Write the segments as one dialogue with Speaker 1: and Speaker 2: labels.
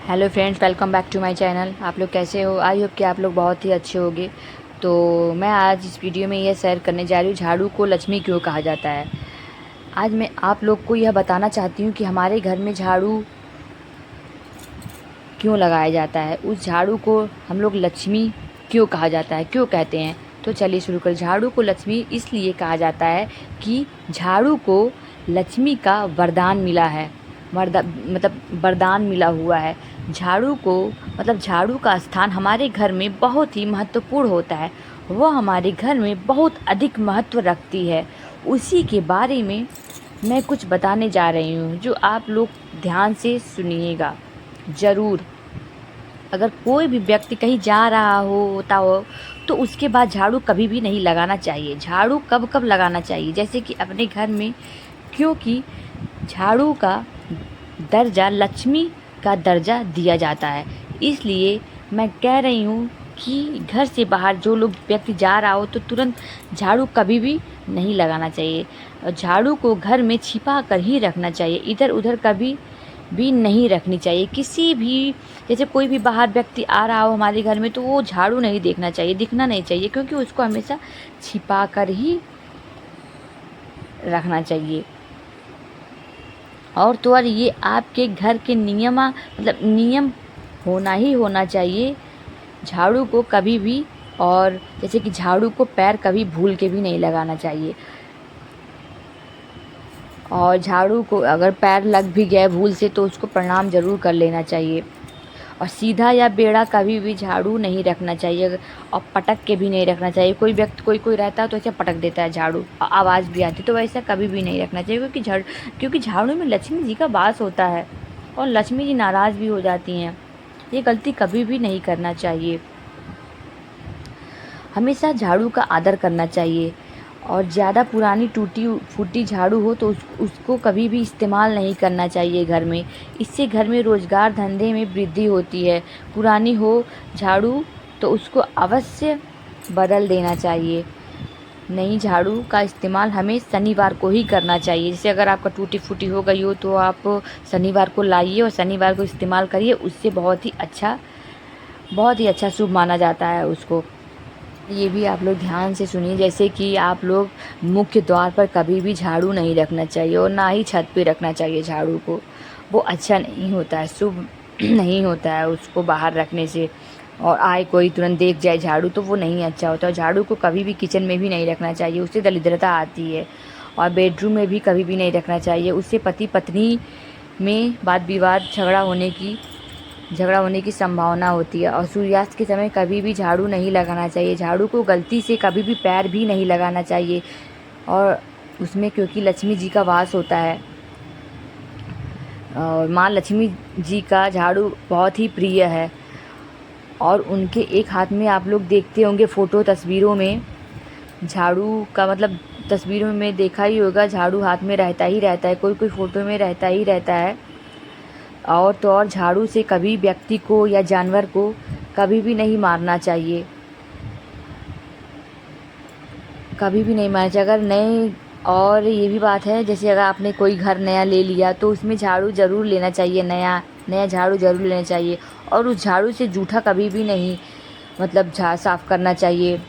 Speaker 1: Hello friends, welcome back to my channel. आप लोग कैसे हो? आई होप कि आप लोग बहुत ही अच्छे होंगे। तो मैं आज इस वीडियो में ये शेयर करने जा रही हूँ, झाड़ू को लक्ष्मी क्यों कहा जाता है। आज मैं आप लोग को यह बताना चाहती हूँ कि हमारे घर में झाड़ू क्यों लगाया जाता है, उस झाड़ू को हम लोग लक्ष्मी क्यों कहा जाता है, क्यों कहते हैं। तो चलिए शुरू कर। झाड़ू को लक्ष्मी इसलिए कहा जाता है कि झाड़ू को लक्ष्मी का वरदान मिला है। वरदान मिला हुआ है। झाड़ू को झाड़ू का स्थान हमारे घर में बहुत ही महत्वपूर्ण होता है। वह हमारे घर में बहुत अधिक महत्व रखती है। उसी के बारे में मैं कुछ बताने जा रही हूँ, जो आप लोग ध्यान से सुनिएगा ज़रूर। अगर कोई भी व्यक्ति कहीं जा रहा होता हो तो उसके बाद झाड़ू कभी भी नहीं लगाना चाहिए। झाड़ू कब कब लगाना चाहिए, जैसे कि अपने घर में, क्योंकि झाड़ू का दर्जा लक्ष्मी का दर्जा दिया जाता है। इसलिए मैं कह रही हूँ कि घर से बाहर जो लोग व्यक्ति जा रहा हो तो तुरंत झाड़ू कभी भी नहीं लगाना चाहिए। और झाड़ू को घर में छिपा कर ही रखना चाहिए, इधर उधर कभी भी नहीं रखनी चाहिए। किसी भी, जैसे कोई भी बाहर व्यक्ति आ रहा हो हमारे घर में तो वो झाड़ू नहीं देखना चाहिए, दिखना नहीं चाहिए, क्योंकि उसको हमेशा छिपा कर ही रखना चाहिए। और तो और ये आपके घर के नियम होना ही होना चाहिए। झाड़ू को कभी भी, और जैसे कि झाड़ू को पैर कभी भूल के भी नहीं लगाना चाहिए। और झाड़ू को अगर पैर लग भी गया भूल से तो उसको प्रणाम ज़रूर कर लेना चाहिए। और सीधा या बेड़ा कभी भी झाड़ू नहीं रखना चाहिए, और पटक के भी नहीं रखना चाहिए। कोई व्यक्ति कोई रहता है तो ऐसे पटक देता है झाड़ू, आवाज़ भी आती, तो वैसा कभी भी नहीं रखना चाहिए, क्योंकि झाड़ू में लक्ष्मी जी का वास होता है और लक्ष्मी जी नाराज़ भी हो जाती हैं। ये गलती कभी भी नहीं करना चाहिए। हमेशा झाड़ू का आदर करना चाहिए। और ज़्यादा पुरानी टूटी फूटी झाड़ू हो तो उसको कभी भी इस्तेमाल नहीं करना चाहिए घर में। इससे घर में रोज़गार धंधे में वृद्धि होती है। पुरानी हो झाड़ू तो उसको अवश्य बदल देना चाहिए। नई झाड़ू का इस्तेमाल हमें शनिवार को ही करना चाहिए। जैसे अगर आपका टूटी फूटी हो गई हो तो आप शनिवार को लाइए और शनिवार को इस्तेमाल करिए। उससे बहुत ही अच्छा शुभ माना जाता है उसको। ये भी आप लोग ध्यान से सुनिए, जैसे कि आप लोग मुख्य द्वार पर कभी भी झाड़ू नहीं रखना चाहिए और ना ही छत पे रखना चाहिए झाड़ू को। वो अच्छा नहीं होता है, शुभ नहीं होता है उसको बाहर रखने से। और आए कोई तुरंत देख जाए झाड़ू तो वो नहीं अच्छा होता। और झाड़ू को कभी भी किचन में भी नहीं रखना चाहिए, उससे दरिद्रता आती है। और बेडरूम में भी कभी भी नहीं रखना चाहिए, उससे पति पत्नी में वाद विवाद झगड़ा होने की संभावना होती है। और सूर्यास्त के समय कभी भी झाड़ू नहीं लगाना चाहिए। झाड़ू को गलती से कभी भी पैर भी नहीं लगाना चाहिए, और उसमें क्योंकि लक्ष्मी जी का वास होता है और माँ लक्ष्मी जी का झाड़ू बहुत ही प्रिय है। और उनके एक हाथ में आप लोग देखते होंगे फ़ोटो तस्वीरों में झाड़ू का, तस्वीरों में देखा ही होगा, झाड़ू हाथ में रहता ही रहता है, कोई कोई फ़ोटो में रहता ही रहता है। और तो और झाड़ू से कभी व्यक्ति को या जानवर को कभी भी नहीं मारना चाहिए, कभी भी नहीं मारना चाहिए। अगर नए, और ये भी बात है, जैसे अगर आपने कोई घर नया ले लिया तो उसमें झाड़ू ज़रूर लेना चाहिए, नया झाड़ू ज़रूर लेना चाहिए। और उस झाड़ू से जूठा कभी भी नहीं साफ़ करना चाहिए,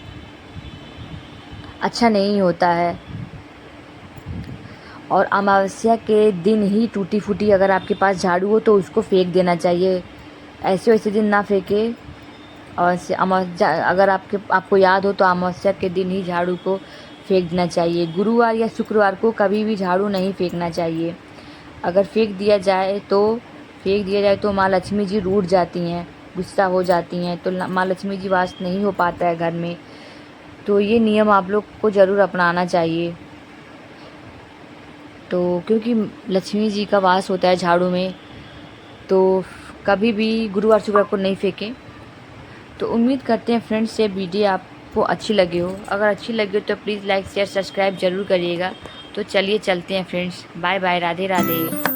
Speaker 1: अच्छा नहीं होता है। और अमावस्या के दिन ही टूटी फूटी अगर आपके पास झाड़ू हो तो उसको फेंक देना चाहिए, ऐसे वैसे दिन ना फेंके। और अगर आपको याद हो तो अमावस्या के दिन ही झाड़ू को फेंक देना चाहिए। गुरुवार या शुक्रवार को कभी भी झाड़ू नहीं फेंकना चाहिए। अगर फेंक दिया जाए तो माँ लक्ष्मी जी रूठ जाती हैं, गुस्सा हो जाती हैं, तो माँ लक्ष्मी जी वास नहीं हो पाता है घर में। तो ये नियम आप लोग को ज़रूर अपनाना चाहिए। तो क्योंकि लक्ष्मी जी का वास होता है झाड़ू में, तो कभी भी गुरुवार शुक्रवार को नहीं फेंकें। तो उम्मीद करते हैं फ्रेंड्स ये वीडियो आपको अच्छी लगी हो। अगर अच्छी लगी हो तो प्लीज़ लाइक शेयर सब्सक्राइब ज़रूर करिएगा। तो चलिए चलते हैं friends, bye bye, Radhe Radhe.